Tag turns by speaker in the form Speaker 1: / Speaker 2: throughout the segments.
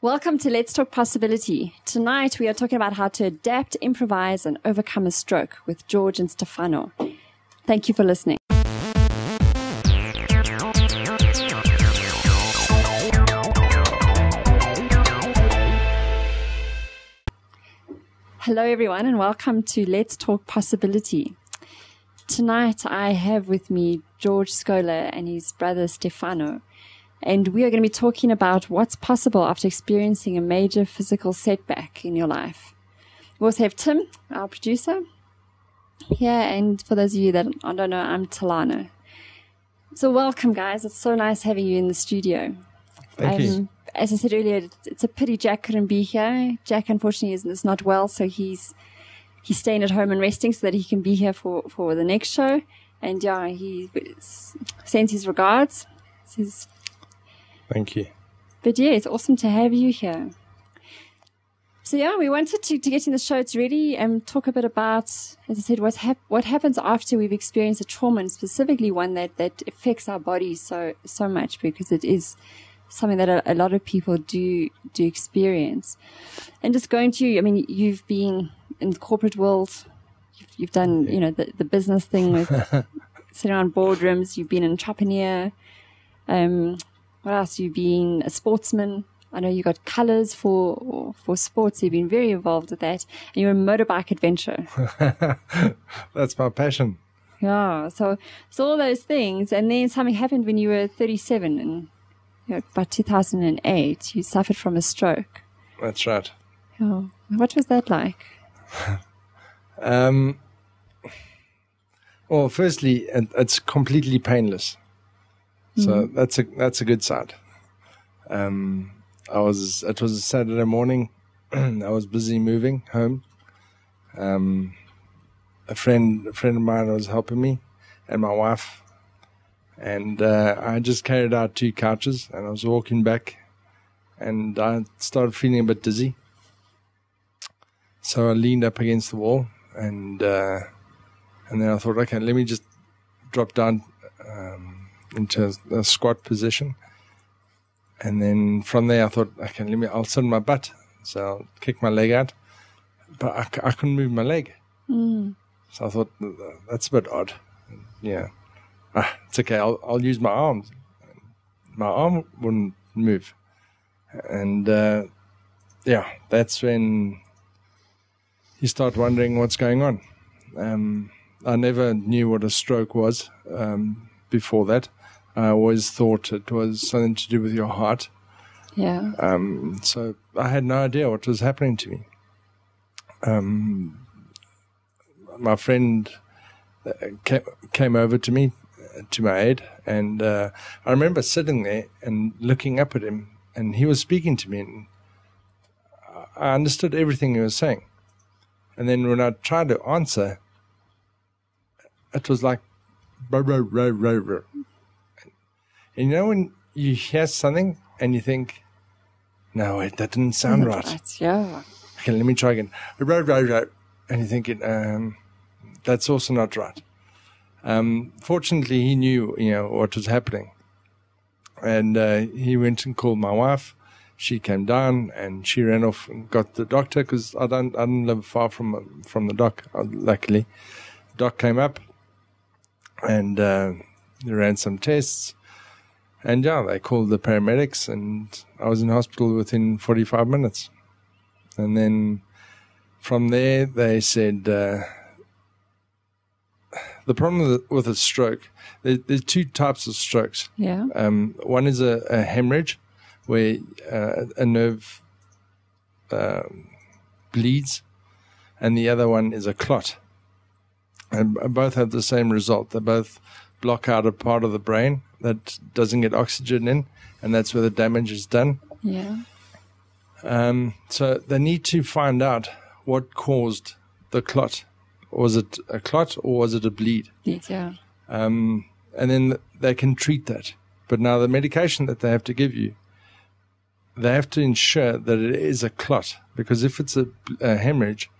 Speaker 1: Welcome to Let's Talk Possibility. Tonight we are talking about how to adapt, improvise, and overcome a stroke with George and Stefano. Thank you for listening. Hello everyone and welcome to Let's Talk Possibility. Tonight I have with me George Scola and his brother Stefano. And we are going to be talking about what's possible after experiencing a major physical setback in your life. We also have Tim, our producer, here. And for those of you that I don't know, I'm Talana. So welcome, guys. It's so nice having you in the studio.
Speaker 2: Thank you.
Speaker 1: As I said earlier, it's a pity Jack couldn't be here. Jack, unfortunately, is not well, so he's staying at home and resting so that he can be here for the next show. And yeah, he sends his regards.
Speaker 2: Thank you.
Speaker 1: But yeah, it's awesome to have you here. So yeah, we wanted to get in the show to really talk a bit about, as I said, what happens after we've experienced a trauma, and specifically one that affects our bodies so much, because it is something that a lot of people do experience. And just going to, I mean, you've been in the corporate world, you've done, the business thing with sitting around boardrooms, you've been an entrepreneur, what else? You've been a sportsman. I know you got colors for sports. You've been very involved with that. And you're a motorbike adventurer.
Speaker 2: That's my passion.
Speaker 1: Yeah. So all those things. And then something happened when you were 37 and by 2008, you suffered from a stroke.
Speaker 2: That's right.
Speaker 1: Oh, what was that like?
Speaker 2: Well, firstly, it's completely painless. So that's a good side. It was a Saturday morning. I was busy moving home. A friend of mine was helping me, and my wife. And I just carried out 2 couches, and I was walking back, and I started feeling a bit dizzy. So I leaned up against the wall, and then I thought, okay, let me just drop down into a squat position. And then from there I thought, okay, I'll sit on my butt. So I'll kick my leg out. But I couldn't move my leg. So I thought, that's a bit odd. Yeah. It's okay, I'll use my arms. My arm wouldn't move. And that's when you start wondering what's going on. I never knew what a stroke was before that. I always thought it was something to do with your heart.
Speaker 1: Yeah.
Speaker 2: So I had no idea what was happening to me. My friend came over to me, to my aid, and I remember sitting there and looking up at him, and he was speaking to me, and I understood everything he was saying. And then when I tried to answer, it was like, blah, blah, blah, blah, blah. And when you hear something and you think, no, wait, that didn't sound right.
Speaker 1: Yeah.
Speaker 2: Okay, let me try again. And you think, that's also not right. Fortunately, he knew, what was happening. And he went and called my wife. She came down and she ran off and got the doctor, because I didn't live far from the doc, luckily. The doc came up and they ran some tests. And they called the paramedics, and I was in hospital within 45 minutes. And then from there, they said, the problem with a stroke, there's 2 types of strokes.
Speaker 1: Yeah.
Speaker 2: One is a hemorrhage, where a nerve bleeds, and the other one is a clot. And both have the same result. They both block out a part of the brain that doesn't get oxygen in, and that's where the damage is done.
Speaker 1: Yeah.
Speaker 2: So they need to find out what caused the clot. Was it a clot or was it a bleed?
Speaker 1: Yeah.
Speaker 2: And then they can treat that. But now the medication that they have to give you, they have to ensure that it is a clot, because if it's a hemorrhage,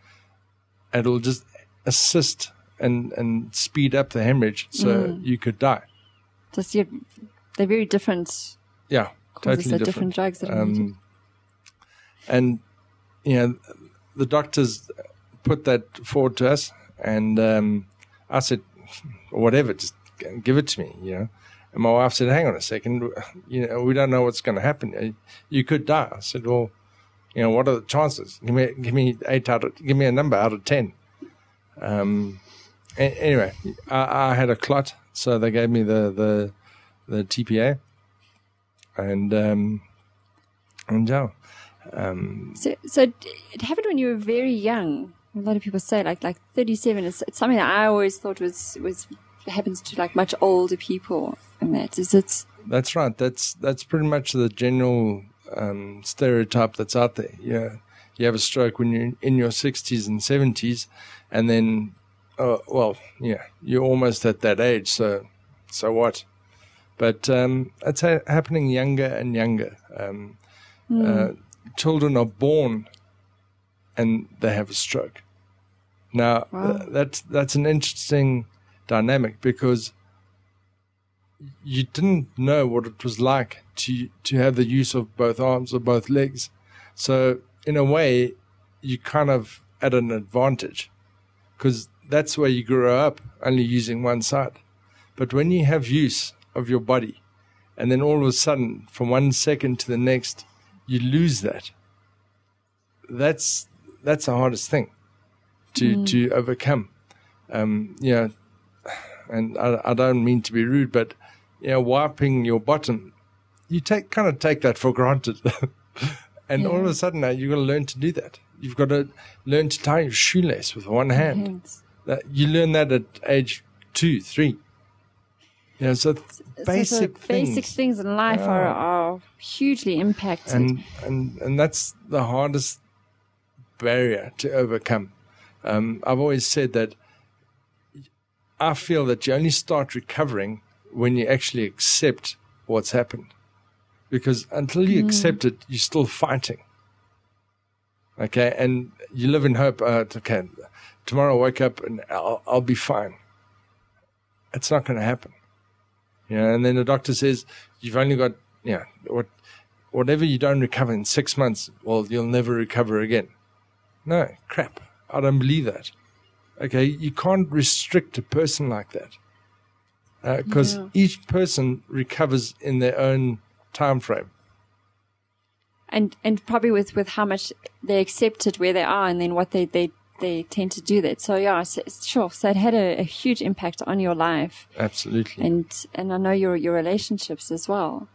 Speaker 2: it'll just assist and speed up the hemorrhage, so you could die.
Speaker 1: They're very different.
Speaker 2: Yeah, totally
Speaker 1: different drugs that are needed.
Speaker 2: And, the doctors put that forward to us, and I said, whatever, just give it to me, And my wife said, hang on a second, we don't know what's going to happen. You could die. I said, well, what are the chances? Give me a number out of 10. Anyway, I had a clot, so they gave me the TPA, and yeah.
Speaker 1: So it happened when you were very young. A lot of people say like 37. It's something that I always thought was happens to like much older people. And that is it.
Speaker 2: That's right. That's pretty much the general stereotype that's out there. You have a stroke when you're in your 60s and 70s, and then you're almost at that age. So what? But it's happening younger and younger. Children are born and they have a stroke. Now,
Speaker 1: wow.
Speaker 2: That's an interesting dynamic, because you didn't know what it was like to have the use of both arms or both legs. So in a way, you kind of at an advantage, because that's where you grow up, only using one side. But when you have use of your body, and then all of a sudden, from 1 second to the next, you lose that. That's the hardest thing to overcome. And I don't mean to be rude, but wiping your bottom, you take that for granted. And all of a sudden now you've got to learn to do that. You've got to learn to tie your shoelace with one hand. You learn that at age 2, 3. So basic
Speaker 1: things in life are hugely impacted.
Speaker 2: And that's the hardest barrier to overcome. I've always said that I feel that you only start recovering when you actually accept what's happened. Because until you accept it, you're still fighting. Okay, and you live in hope. Okay, tomorrow I'll wake up and I'll be fine. It's not going to happen. And then the doctor says, you've only got, whatever you don't recover in 6 months, well, you'll never recover again. No, crap. I don't believe that. Okay, you can't restrict a person like that. Because each person recovers in their own time frame.
Speaker 1: And probably with how much they accept it where they are, and then what they tend to do that. So sure. So it had a huge impact on your life.
Speaker 2: Absolutely.
Speaker 1: And I know your relationships as well.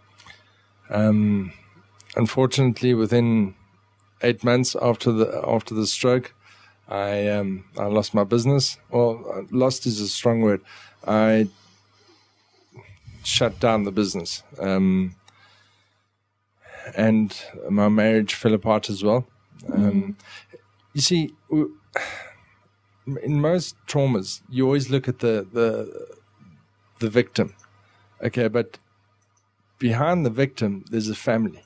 Speaker 2: Unfortunately, within 8 months after the stroke, I lost my business. Well, lost is a strong word. I shut down the business. And my marriage fell apart as well. You see, in most traumas, you always look at the victim. Okay, but behind the victim, there's a family.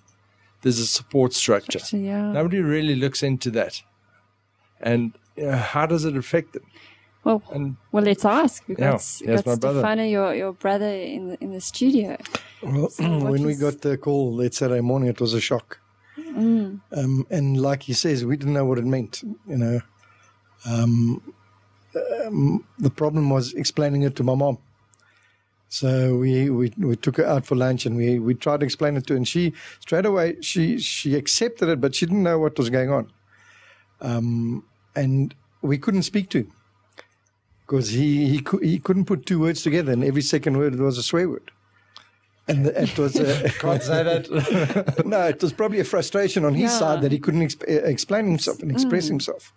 Speaker 2: There's a support structure. Nobody really looks into that. And how does it affect them?
Speaker 1: Well, let's ask. We've got
Speaker 2: my brother.
Speaker 1: Stefano, your brother, in the studio.
Speaker 3: Well, when we got the call that Saturday morning, it was a shock. And like he says, we didn't know what it meant. The problem was explaining it to my mom. So we took her out for lunch, and we tried to explain it to her, and she straight away she accepted it, but she didn't know what was going on. And we couldn't speak to him because he couldn't put two words together, and every second word was a swear word. And it was
Speaker 2: can't say that.
Speaker 3: No, it was probably a frustration on his side that he couldn't explain himself and express himself.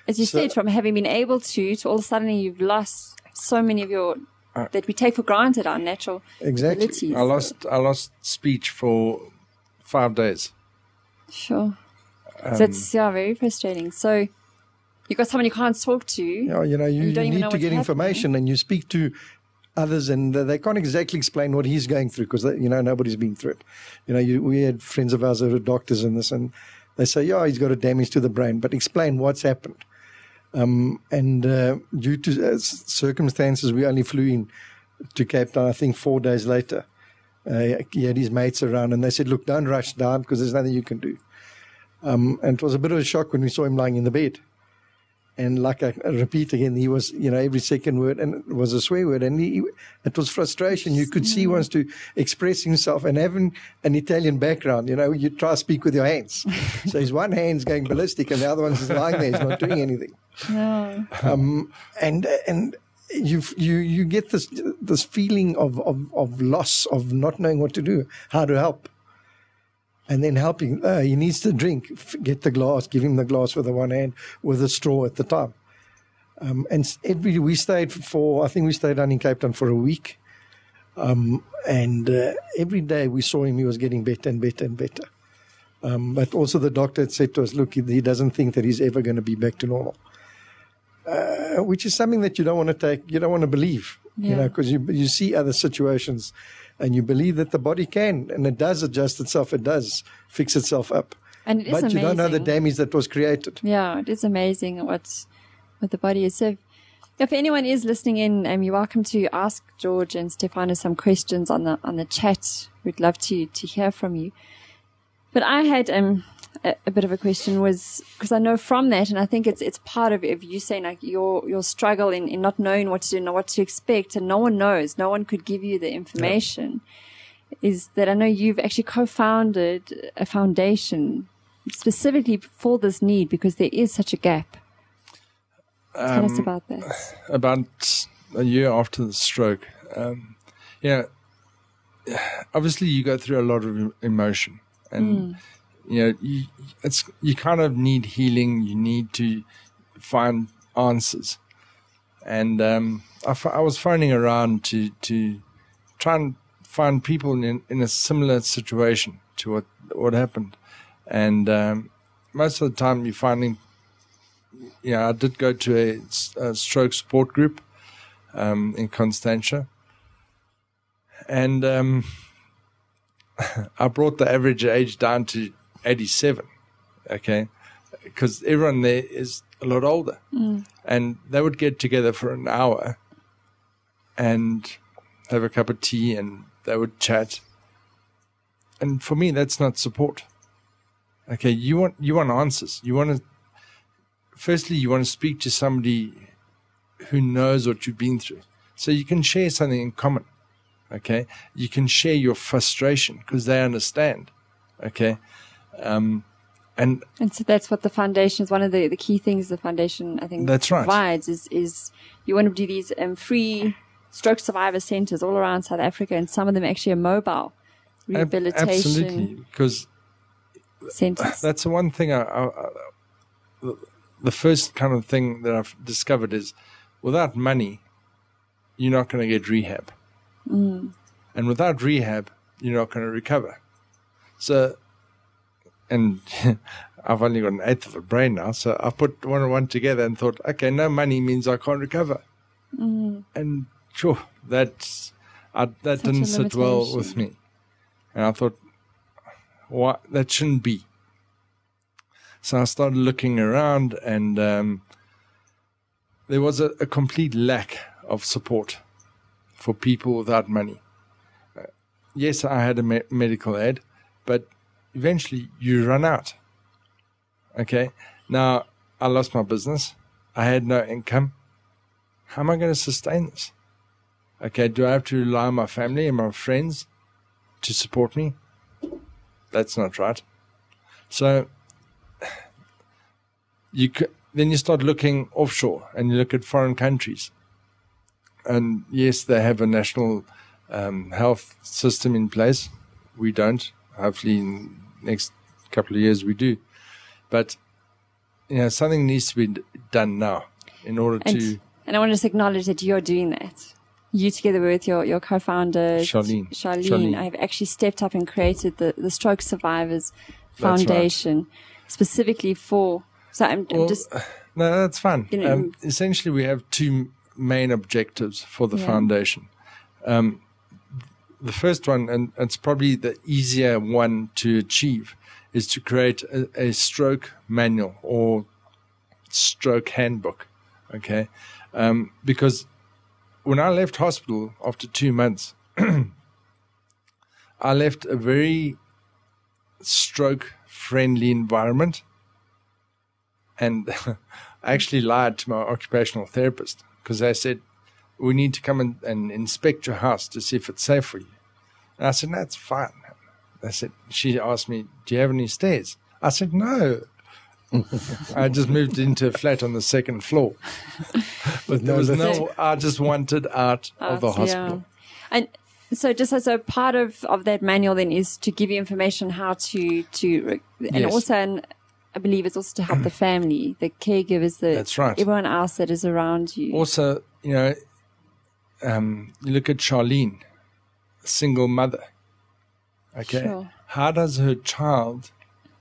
Speaker 1: As you said, from having been able to all of a sudden you've lost so many of your that we take for granted, our natural abilities.
Speaker 2: I lost speech for 5 days.
Speaker 1: Sure. So it's very frustrating. So you've got someone you can't talk to.
Speaker 3: You need to get information, and you speak to others, and they can't exactly explain what he's going through because nobody's been through it. We had friends of ours that were doctors in this, and they say, he's got a damage to the brain, but explain what's happened. And due to circumstances, we only flew in to Cape Town, I think 4 days later. He had his mates around, and they said, look, don't rush down because there's nothing you can do. And it was a bit of a shock when we saw him lying in the bed. And like I repeat again, he was, every second word, and it was a swear word. And it was frustration. You could see he wants to express himself, and having an Italian background, you try to speak with your hands. So his one hand's going ballistic and the other one's just lying there. He's not doing anything.
Speaker 1: No.
Speaker 3: And you get this feeling of loss, of not knowing what to do, how to help. And then helping, he needs to drink, get the glass, give him the glass with the one hand, with a straw at the time. And we stayed I think we stayed down in Cape Town for a week. And every day we saw him, he was getting better and better and better. But also the doctor had said to us, look, he doesn't think that he's ever going to be back to normal. Which is something that you don't want to believe, because you see other situations and you believe that the body can, and it does adjust itself, it does fix itself up.
Speaker 1: And it is
Speaker 3: but
Speaker 1: amazing.
Speaker 3: You don't know the damage that was created.
Speaker 1: Yeah, it is amazing what the body is. So if anyone is listening in, you're welcome to ask George and Stefano some questions on the chat. We'd love to hear from you. But I had a bit of a question, was because I know from that, and I think it's part of you saying like your struggle in not knowing what to do and what to expect, and no one knows, no one could give you the information. Is that I know you've actually co-founded a foundation specifically for this need, because there is such a gap. Tell us about that.
Speaker 2: About a year after the stroke, obviously you go through a lot of emotion, and you kind of need healing. You need to find answers, and I was phoning around to try and find people in a similar situation to what happened, and most of the time you're finding. I did go to a stroke support group in Constantia, and I brought the average age down to 87, okay, because everyone there is a lot older, and they would get together for an hour and have a cup of tea, and they would chat. And for me, that's not support. Okay, you want answers. Firstly, you want to speak to somebody who knows what you've been through, so you can share something in common. Okay, you can share your frustration because they understand. Okay, and
Speaker 1: so that's what the foundation is. One of the key things the foundation, I think,
Speaker 2: that's right,
Speaker 1: provides is you want to do these free stroke survivor centers all around South Africa, and some of them actually are mobile rehabilitation.
Speaker 2: Absolutely, because
Speaker 1: centers.
Speaker 2: That's the one thing the first kind of thing that I've discovered is without money, you're not going to get rehab. And without rehab, you're not going to recover. So, and I've only got an eighth of a brain now, so I put one and one together and thought, okay, no money means I can't recover. And sure, that didn't sit well with me. And I thought, what? That shouldn't be. So I started looking around, and there was a complete lack of support for people without money. Yes, I had a medical aid, but eventually you run out. Okay, now I lost my business. I had no income. How am I going to sustain this? Okay, do I have to rely on my family and my friends to support me? That's not right. So then you start looking offshore, and you look at foreign countries. And yes, they have a national health system in place. We don't. Hopefully in the next couple of years we do. But something needs to be done now in order to...
Speaker 1: And I want to just acknowledge that you're doing that. You, together with your co-founder, Charlene, have actually stepped up and created the Stroke Survivors Foundation, specifically for... So no,
Speaker 2: that's fun. Essentially, we have two main objectives for the foundation. The first one, and it's probably the easier one to achieve, is to create a stroke manual or stroke handbook. Okay, because when I left hospital after 2 months, I left a very stroke friendly environment. And I actually lied to my occupational therapist because they said, we need to come and inspect your house to see if it's safe for you. And I said, no, it's fine. She asked me, do you have any stairs? I said, no. I just moved into a flat on the second floor. But there was I just wanted out of the hospital.
Speaker 1: Yeah. And so just as a part of that manual then is to give you information how to and also, and I believe it's also to help the family, the caregivers,
Speaker 2: that's right,
Speaker 1: everyone else that is around you.
Speaker 2: Also, you look at Charlene, a single mother. Okay.
Speaker 1: Sure.
Speaker 2: How does her child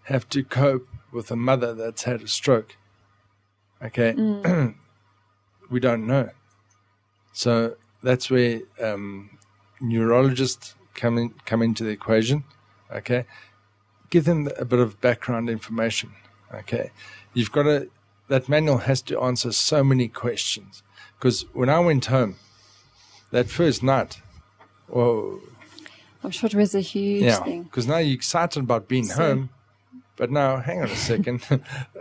Speaker 2: have to cope with a mother that's had a stroke? Okay. We don't know. So that's where neurologists come into the equation. Okay. Give them a bit of background information. Okay. You've got that manual has to answer so many questions. Because when I went home that first night, whoa.
Speaker 1: I'm sure it was a huge thing.
Speaker 2: Because now you're excited about being home, but now, hang on a second.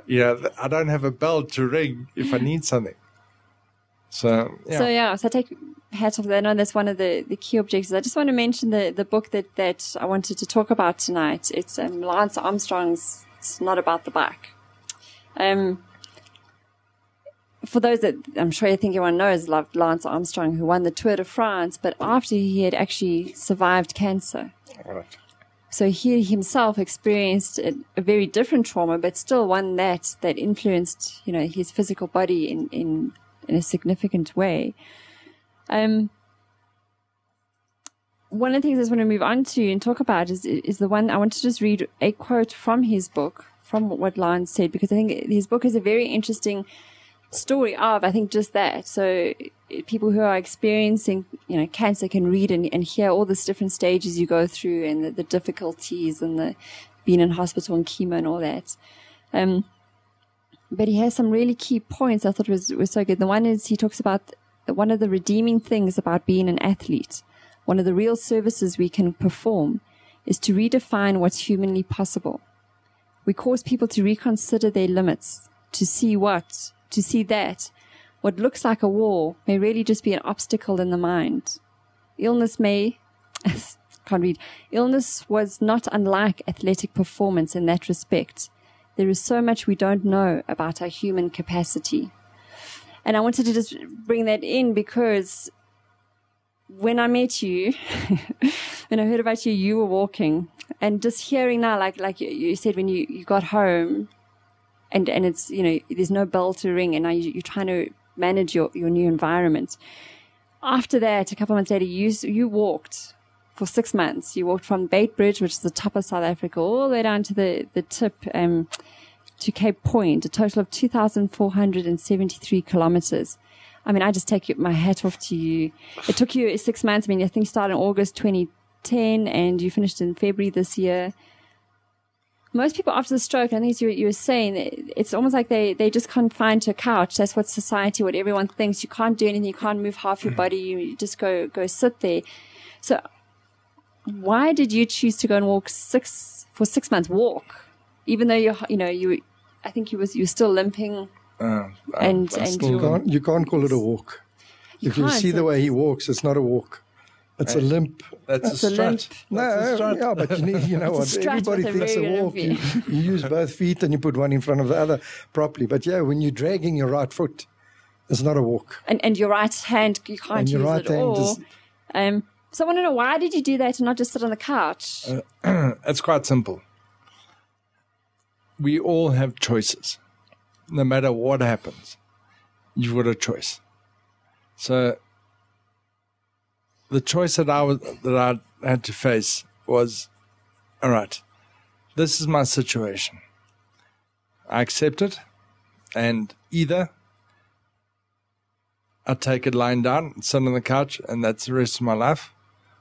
Speaker 2: I don't have a bell to ring if I need something. So I
Speaker 1: take hats off there. I know that's one of the key objectives. I just want to mention the book that I wanted to talk about tonight. It's Lance Armstrong's It's Not About the Bike. For those that I'm sure I think everyone knows, like Lance Armstrong, who won the Tour de France, but after he had actually survived cancer.
Speaker 2: Right.
Speaker 1: So he himself experienced a very different trauma, but still one that influenced, his physical body in a significant way. One of the things I just want to move on to and talk about is the one I want to just read a quote from his book, from what Lance said, because I think his book is a very interesting story of, I think, just that. So people who are experiencing, cancer can read and hear all these different stages you go through and the difficulties and the being in hospital and chemo and all that. But he has some really key points I thought was so good. The one is he talks about one of the redeeming things about being an athlete. One of the real services we can perform is to redefine what's humanly possible. We cause people to reconsider their limits, to see that what looks like a wall may really just be an obstacle in the mind. Illness was not unlike athletic performance in that respect. There is so much we don't know about our human capacity. And I wanted to just bring that in because when I met you, when I heard about you, you were walking. And just hearing now, like you said, when you got home, and it's, there's no bell to ring, and now you're trying to manage your new environment. After that, a couple of months later, you walked for 6 months. You walked from Beitbridge, which is the top of South Africa, all the way down to the tip to Cape Point, a total of 2,473 kilometers. I mean, I just take my hat off to you. It took you 6 months. I mean, I think you started in August 2010, and you finished in February this year. Most people after the stroke, I think you were saying, it's almost like they just confined to a couch. That's what society, what everyone thinks. You can't do anything. You can't move half your body. You just go sit there. So why did you choose to go and walk for 6 months? Walk, even though I think you were still limping.
Speaker 3: You can't call it a walk. If you see the way he walks, it's not a walk. It's a limp.
Speaker 2: That's a strut.
Speaker 3: Yeah, but you know what? Everybody thinks a walk. You use both feet and you put one in front of the other properly. But yeah, when you're dragging your right foot, it's not a walk.
Speaker 1: And your right hand, you can't use it at all. So I want to know, why did you do that and not just sit on the couch?
Speaker 2: It's quite simple. We all have choices. No matter what happens, you've got a choice. So the choice that I had to face was, all right, this is my situation. I accept it, and either I take it lying down and sit on the couch, and that's the rest of my life,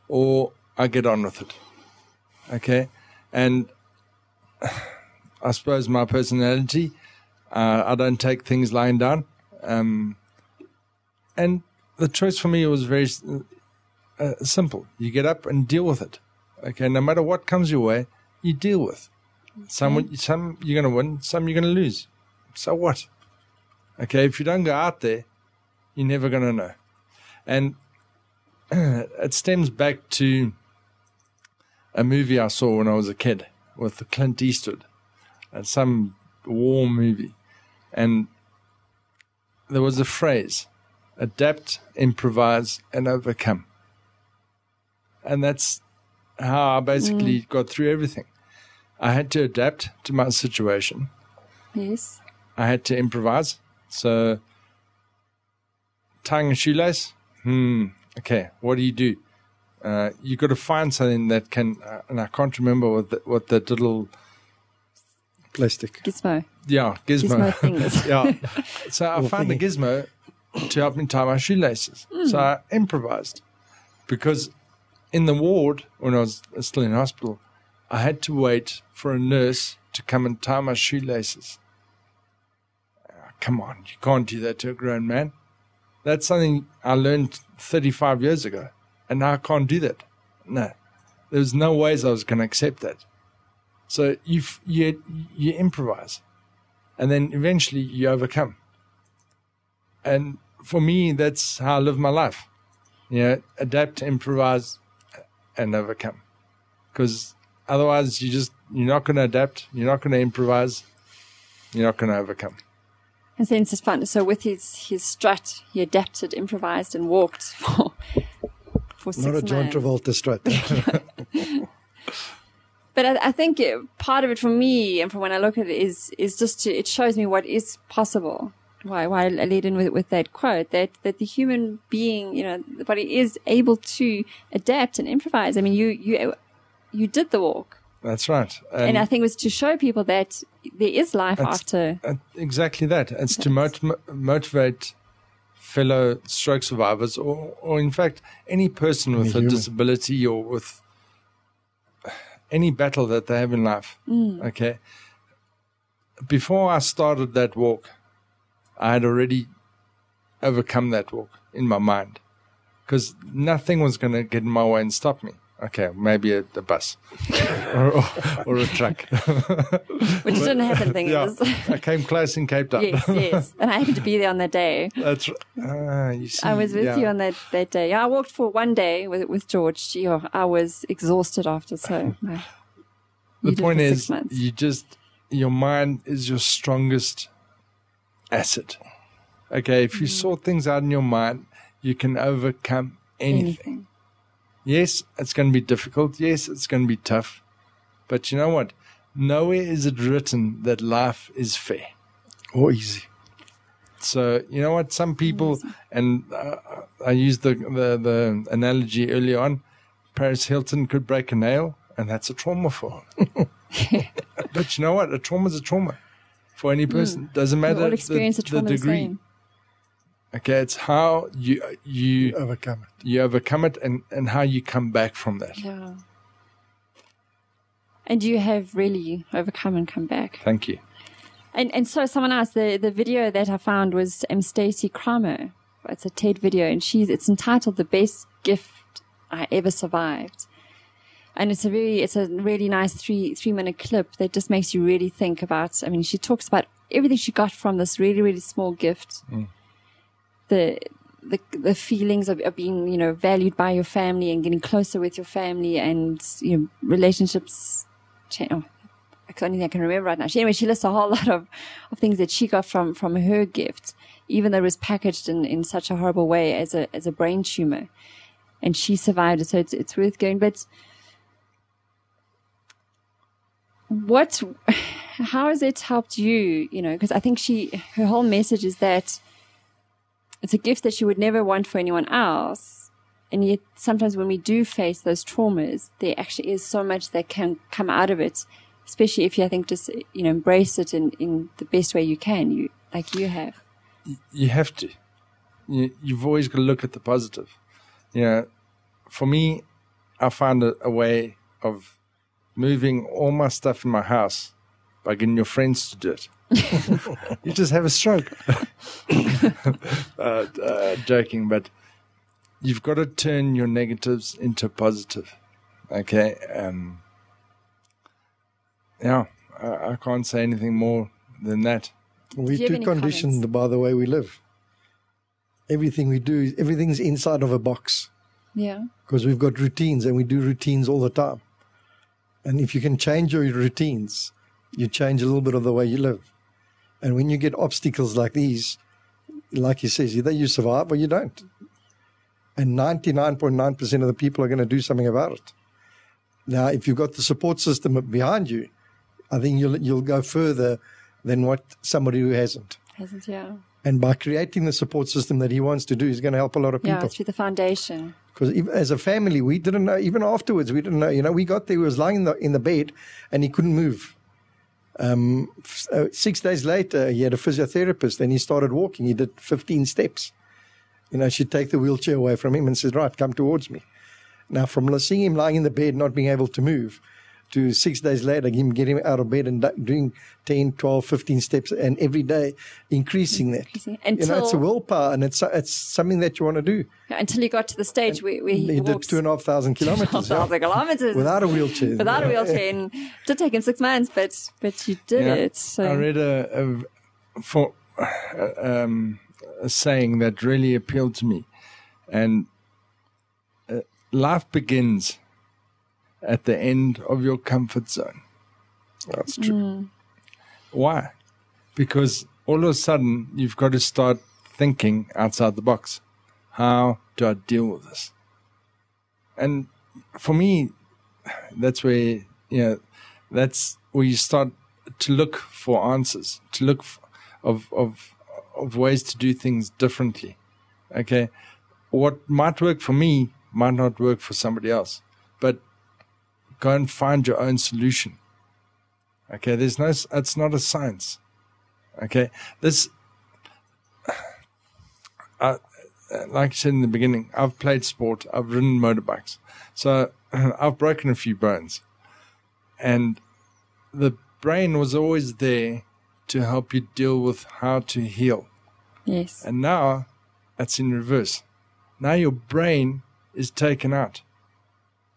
Speaker 2: or I get on with it. Okay? And I suppose my personality, I don't take things lying down. And the choice for me was very simple. You get up and deal with it. Okay? No matter what comes your way, you deal with. Some you're going to win, some you're going to lose. So what? Okay, if you don't go out there, you're never going to know. And it stems back to a movie I saw when I was a kid with Clint Eastwood, some war movie. And there was a phrase, adapt, improvise, and overcome. And that's how I basically got through everything. I had to adapt to my situation.
Speaker 1: Yes.
Speaker 2: I had to improvise. So, tying a shoelace, okay, what do? You got to find something that can, and I can't remember what that little
Speaker 3: plastic
Speaker 1: gizmo.
Speaker 2: Yeah, gizmo
Speaker 1: thing is.
Speaker 2: Yeah. So I found the gizmo to help me tie my shoelaces. So I improvised, because in the ward when I was still in hospital, I had to wait for a nurse to come and tie my shoelaces. Come on, you can't do that to a grown man. That's something I learned 35 years ago, and now I can't do that. No, there's no ways I was going to accept that. So you improvise, and then eventually you overcome. And for me, that's how I live my life. Adapt, improvise, and overcome. Because otherwise, you're not going to adapt. You're not going to improvise. You're not going to overcome.
Speaker 1: And then it's fun. So with his strut, he adapted, improvised, and walked for 6 months.
Speaker 3: Not a John Travolta strut.
Speaker 1: But I think part of it for me, and from when I look at it, is just it shows me what is possible. Why I led in with that quote that the human being, the body is able to adapt and improvise. I mean, you did the walk.
Speaker 2: That's right.
Speaker 1: And I think it was to show people that there is life after.
Speaker 2: Exactly that. It's to motivate fellow stroke survivors, or in fact, any person with a disability or with any battle that they have in life. Okay. Before I started that walk, I had already overcome that walk in my mind, because nothing was going to get in my way and stop me. Okay, maybe a bus or a truck.
Speaker 1: Which didn't happen, thing is.
Speaker 2: I came close in Cape Town.
Speaker 1: Yes. And I happened to be there on that day.
Speaker 2: That's right. You see,
Speaker 1: I was with you on that day. Yeah, I walked for one day with George. I was exhausted after, so. No.
Speaker 2: The point is, your mind is your strongest asset. Okay, if you sort things out in your mind, you can overcome anything. Yes, it's going to be difficult. Yes, it's going to be tough. But you know what? Nowhere is it written that life is fair
Speaker 3: or easy.
Speaker 2: So, you know what? Some people, and I used the analogy early on, Paris Hilton could break a nail, and that's a trauma for her. But you know what? A trauma is a trauma for any person. Doesn't matter the degree. Okay, it's how you
Speaker 3: overcome it.
Speaker 2: You overcome it, and how you come back from that.
Speaker 1: Yeah. And you have really overcome and come back.
Speaker 2: Thank you.
Speaker 1: And so someone asked, the video that I found was Stacey Kramer. It's a TED video, and it's entitled "The Best Gift I Ever Survived." And it's a really nice 3-minute clip that just makes you really think about. I mean, she talks about everything she got from this really, really small gift. The feelings of being, valued by your family and getting closer with your family, and, relationships. That's the only thing I can remember right now. Anyway, she lists a whole lot of things that she got from her gift, even though it was packaged in such a horrible way as a brain tumor, and she survived it. So it's worth going. But how has it helped you? Because I think her whole message is that it's a gift that she would never want for anyone else. And yet sometimes when we do face those traumas, there actually is so much that can come out of it, especially if you, I think, just, embrace it in the best way you can, you have.
Speaker 2: You have to. You've always got to look at the positive. For me, I found a way of moving all my stuff in my house by getting your friends to do it. You just have a stroke. Joking, but you've got to turn your negatives into positive. Okay. I can't say anything more than that.
Speaker 3: We're too conditioned by the way we live. Everything we do, everything's inside of a box.
Speaker 1: Yeah.
Speaker 3: Because we've got routines and we do routines all the time. And if you can change your routines, you change a little bit of the way you live. And when you get obstacles like these, like he says, either you survive or you don't. And 99.9% of the people are going to do something about it. Now, if you've got the support system behind you, I think you'll go further than what somebody who hasn't.
Speaker 1: Yeah.
Speaker 3: And by creating the support system that he wants to do, he's going to help a lot of people.
Speaker 1: Yeah, through the foundation.
Speaker 3: Because as a family, we didn't know, even afterwards, we didn't know. You know, we got there, he was lying in the bed and he couldn't move. 6 days later, he had a physiotherapist and he started walking. He did 15 steps. You know, she'd take the wheelchair away from him and said, right, come towards me. Now, from seeing him lying in the bed, not being able to move, to 6 days later, him getting out of bed and doing 10, 12, 15 steps, and every day increasing that.
Speaker 1: Until,
Speaker 3: it's a willpower, and it's something that you want to do.
Speaker 1: Until he got to the stage where he
Speaker 3: did 2,500 kilometers.
Speaker 1: 2,500 kilometers.
Speaker 3: Without a wheelchair.
Speaker 1: Without a wheelchair. And it did take him 6 months, but you did it. So.
Speaker 2: I read a saying that really appealed to me. And life begins at the end of your comfort zone.
Speaker 3: That's true.
Speaker 2: Why? Because all of a sudden you've got to start thinking outside the box. How do I deal with this? And for me, that's where you start to look for answers, to look of ways to do things differently. Okay, what might work for me might not work for somebody else, but go and find your own solution. Okay, it's not a science. Okay, like I said in the beginning, I've played sport, I've ridden motorbikes, so I've broken a few bones, and the brain was always there to help you deal with how to heal.
Speaker 1: Yes.
Speaker 2: And now it's in reverse. Now your brain is taken out.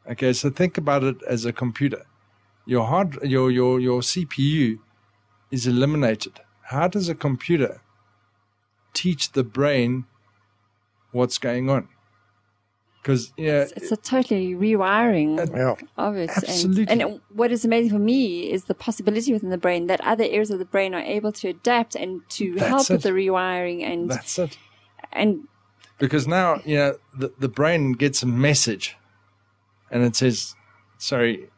Speaker 2: Okay, so think about it as a computer. Your CPU is eliminated. How does a computer teach the brain what's going on? Because
Speaker 1: it's a totally rewiring of it.
Speaker 2: Absolutely.
Speaker 1: And what is amazing for me is the possibility within the brain that other areas of the brain are able to adapt and to help with the rewiring. And
Speaker 2: that's it.
Speaker 1: And
Speaker 2: because now the brain gets a message, and it says, "Sorry,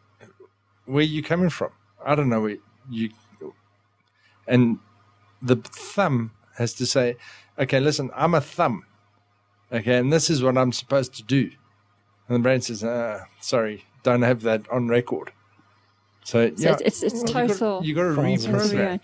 Speaker 2: where are you coming from? I don't know where you." And the thumb has to say, "Okay, listen, I'm a thumb. Okay, and this is what I'm supposed to do." And the brain says, "Sorry, don't have that on record." So
Speaker 1: it's total.
Speaker 2: You got to reprogram.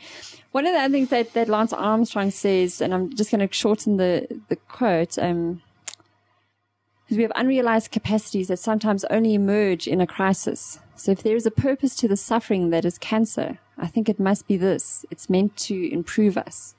Speaker 1: One of the other things that Lance Armstrong says, and I'm just going to shorten the quote, is we have unrealized capacities that sometimes only emerge in a crisis. So if there is a purpose to the suffering that is cancer, I think it must be this. It's meant to improve us.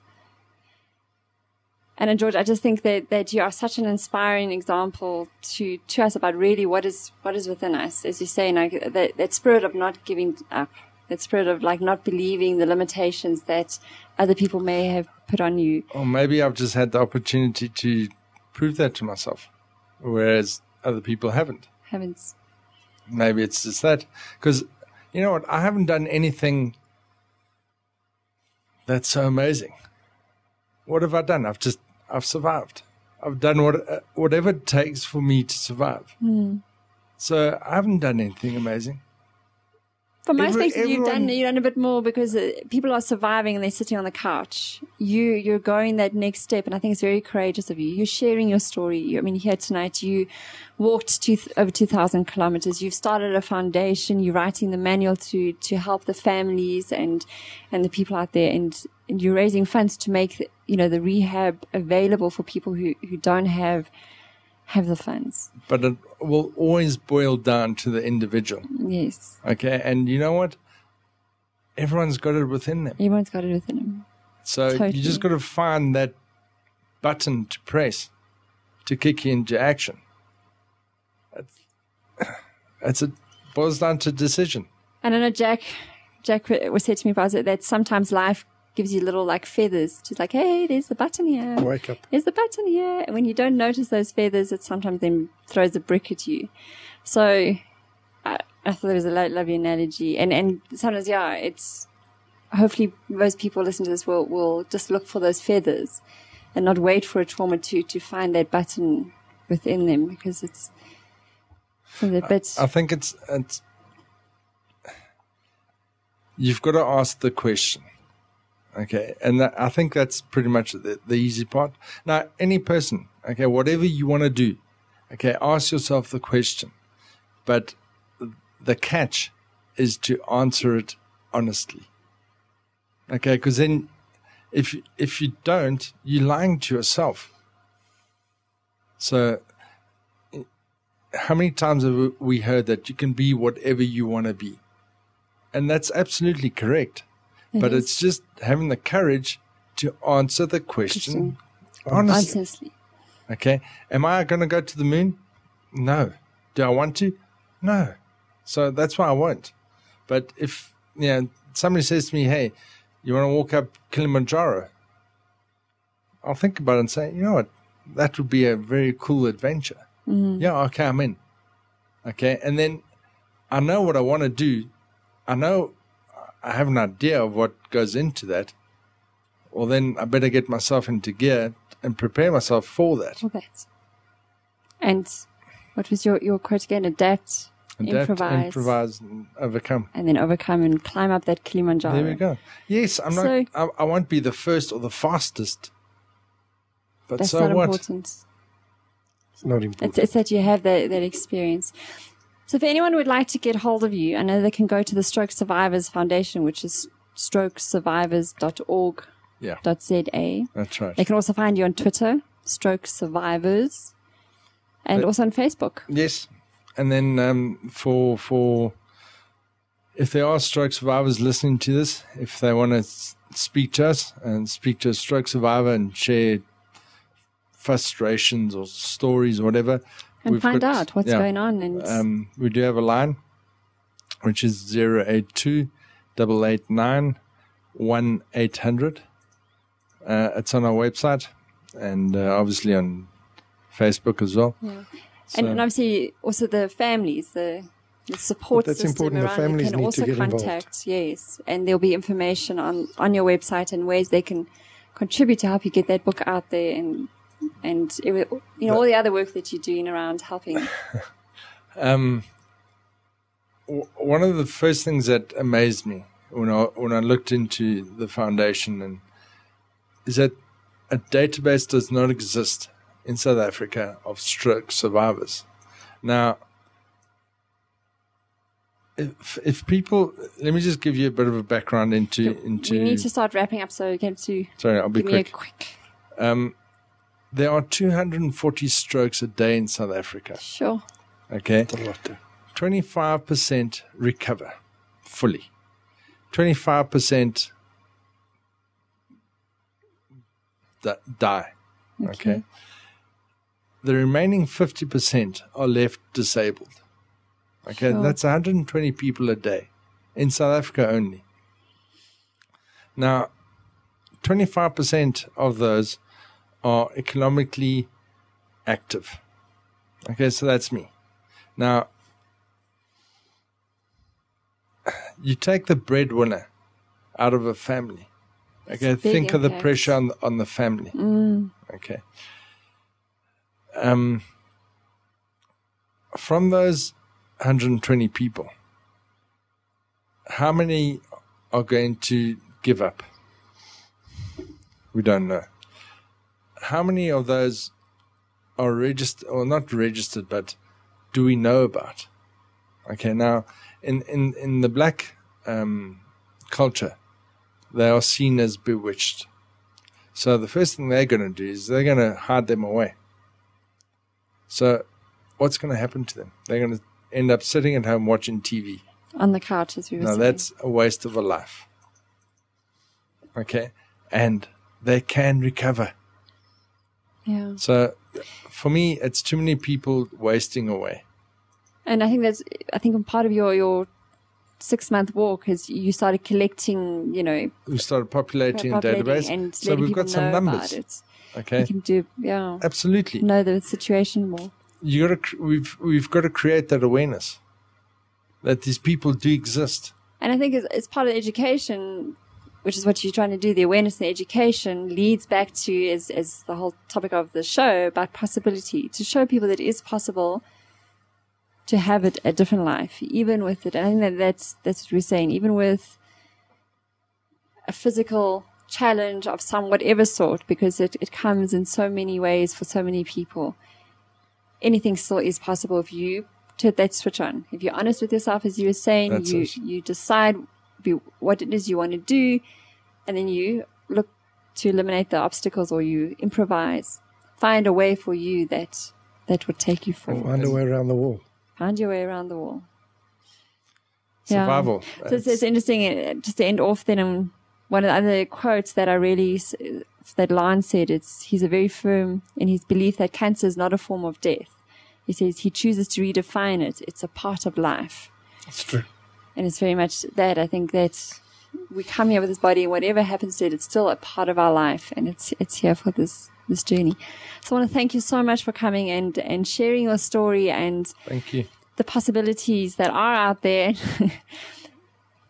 Speaker 1: And George, I just think that you are such an inspiring example to us about really what is within us. As you say, that spirit of not giving up, that spirit of not believing the limitations that other people may have put on you.
Speaker 2: Or maybe I've just had the opportunity to prove that to myself, whereas other people haven't. Maybe it's just that. Because, you know what, I haven't done anything that's so amazing. What have I done? I've survived. I've done whatever it takes for me to survive. So I haven't done anything amazing.
Speaker 1: From my perspective, you've done a bit more because people are surviving and they're sitting on the couch. You're going that next step, and I think it's very courageous of you. You're sharing your story. Here tonight, you walked over 2,000 kilometers. You've started a foundation. You're writing the manual to help the families and the people out there, and you're raising funds to make the rehab available for people who don't have the funds. But
Speaker 2: it will always boil down to the individual.
Speaker 1: Yes.
Speaker 2: Okay, and you know what? Everyone's got it within them.
Speaker 1: Everyone's got it within them.
Speaker 2: So totally. You just got to find that button to press to kick you into action. It boils down to decision.
Speaker 1: And I know, Jack, Jack was said to me about it, that sometimes life gives you little like feathers. She's like, hey, there's the button here.
Speaker 3: Wake up.
Speaker 1: There's the button here. And when you don't notice those feathers, it sometimes then throws a brick at you. So I thought it was a lovely analogy. And sometimes, yeah, it's hopefully most people listening to this will just look for those feathers and not wait for a trauma to find that button within them, because it's a bit.
Speaker 2: I think it's you've got to ask the question. Okay. And I think that's pretty much the easy part. Now, any person, okay, whatever you want to do, okay, ask yourself the question. But the catch is to answer it honestly. Okay, because then if you don't, you're lying to yourself. So how many times have we heard that you can be whatever you want to be? And that's absolutely correct. But it's just having the courage to answer the question honestly. Okay. Am I going to go to the moon? No. Do I want to? No. So that's why I won't. But if somebody says to me, hey, you want to walk up Kilimanjaro? I'll think about it and say, you know what? That would be a very cool adventure. Yeah, okay, I'm in. Okay. And then I know what I want to do. I know I have an idea of what goes into that. Well, then I better get myself into gear and prepare myself for that.
Speaker 1: And what was your quote again? Adapt, improvise,
Speaker 2: and overcome.
Speaker 1: And then overcome and climb up that Kilimanjaro.
Speaker 2: There we go. Yes, I won't be the first or the fastest. But
Speaker 1: that's
Speaker 2: so
Speaker 1: not
Speaker 2: what?
Speaker 1: Important.
Speaker 3: It's not important.
Speaker 1: It's that you have that experience. So if anyone would like to get hold of you, I know they can go to the Stroke Survivors Foundation, which is strokesurvivors.org.za.
Speaker 2: That's right.
Speaker 1: They can also find you on Twitter, Stroke Survivors, and also on Facebook.
Speaker 2: Yes. And then for if there are stroke survivors listening to this, if they want to speak to us and speak to a stroke survivor and share frustrations or stories or whatever,
Speaker 1: and find out what's going on. And
Speaker 2: we do have a line, which is 082-889-1800. It's on our website and obviously on Facebook as well.
Speaker 1: Yeah. So, and obviously also the families, the support
Speaker 3: that's
Speaker 1: system
Speaker 3: important.
Speaker 1: around
Speaker 3: The families
Speaker 1: can
Speaker 3: need
Speaker 1: also
Speaker 3: to get
Speaker 1: contact.
Speaker 3: Involved.
Speaker 1: Yes, and there'll be information on your website and ways they can contribute to help you get that book out there and all the other work that you're doing around helping.
Speaker 2: One of the first things that amazed me when I looked into the foundation is that a database does not exist in South Africa of stroke survivors. Now, if people, let me just give you a bit of a background into.
Speaker 1: We need to start wrapping up, so you have to.
Speaker 2: Sorry, I'll be quick.
Speaker 1: Me a quick.
Speaker 2: There are 240 strokes a day in South Africa.
Speaker 1: Sure.
Speaker 2: Okay. 25% recover fully. 25% die. Okay. The remaining 50% are left disabled. Okay. Sure. That's 120 people a day in South Africa only. Now, 25% of those are economically active. Okay, so that's me. Now, you take the breadwinner out of a family. Okay, think of the pressure on the family. Okay. From those 120 people, how many are going to give up? We don't know. How many of those are registered, or not registered, but do we know about? Okay, now, in the black culture, they are seen as bewitched. So the first thing they're going to do is they're going to hide them away. So what's going to happen to them? They're going to end up sitting at home watching TV.
Speaker 1: On the couch, as we were saying.
Speaker 2: No, that's a waste of a life. Okay? And they can recover.
Speaker 1: Yeah.
Speaker 2: So for me, it's too many people wasting away.
Speaker 1: And I think part of your 6-month walk is you started collecting,
Speaker 2: We started populating a database.
Speaker 1: And
Speaker 2: so we've got some numbers. Okay.
Speaker 1: You can do,
Speaker 2: Absolutely.
Speaker 1: know the situation more.
Speaker 2: We've got to create that awareness that these people do exist.
Speaker 1: And I think as part of education, which is what you're trying to do, the awareness and the education leads back to, as the whole topic of the show, about possibility, to show people that it is possible to have a different life, even with it. And I think that's what we're saying, even with a physical challenge of whatever sort, because it comes in so many ways for so many people. Anything still is possible if you turn that switch on. If you're honest with yourself, as you were saying, you decide what it is you want to do, and then you look to eliminate the obstacles, or you improvise. Find a way for you that would take you forward.
Speaker 3: Find a way around the wall.
Speaker 1: Find your way around the wall.
Speaker 2: Survival.
Speaker 1: Yeah. So it's interesting, just to end off then, one of the other quotes that that Lance said, he's a very firm in his belief that cancer is not a form of death. He says he chooses to redefine it. It's a part of life.
Speaker 3: That's true.
Speaker 1: And it's very much that. I think that we come here with this body, and whatever happens to it, it's still a part of our life, and it's here for this journey. So I want to thank you so much for coming and sharing your story and
Speaker 2: thank you.
Speaker 1: The possibilities that are out there.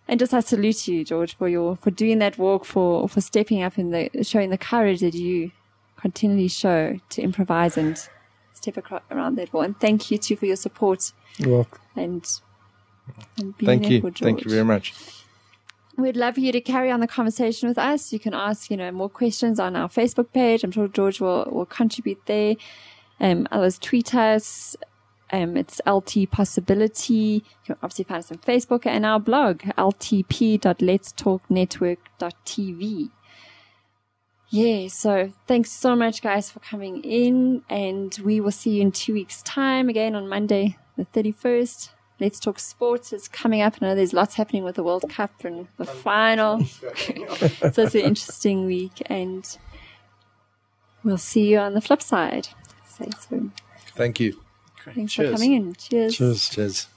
Speaker 1: And just I salute you, George, for doing that walk, for stepping up showing the courage that you continually show to improvise and step around that wall. And thank you too for your support.
Speaker 3: You're welcome.
Speaker 1: And being
Speaker 2: thank
Speaker 1: there
Speaker 2: you.
Speaker 1: for George.
Speaker 2: Thank you very much.
Speaker 1: We'd love you to carry on the conversation with us. You can ask, more questions on our Facebook page. I'm sure George will contribute there. Otherwise, tweet us. It's LT Possibility. You can obviously find us on Facebook and our blog, ltp.letstalknetwork.tv. Yeah, so thanks so much, guys, for coming in. And we will see you in 2 weeks' time, again on Monday, the 31st. Let's Talk Sports is coming up. I know there's lots happening with the World Cup and the final. So it's an interesting week. And we'll see you on the flip side. So.
Speaker 2: Thank you.
Speaker 1: Thanks for coming in. Cheers.
Speaker 2: Cheers.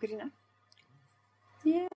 Speaker 1: Good enough? Yeah.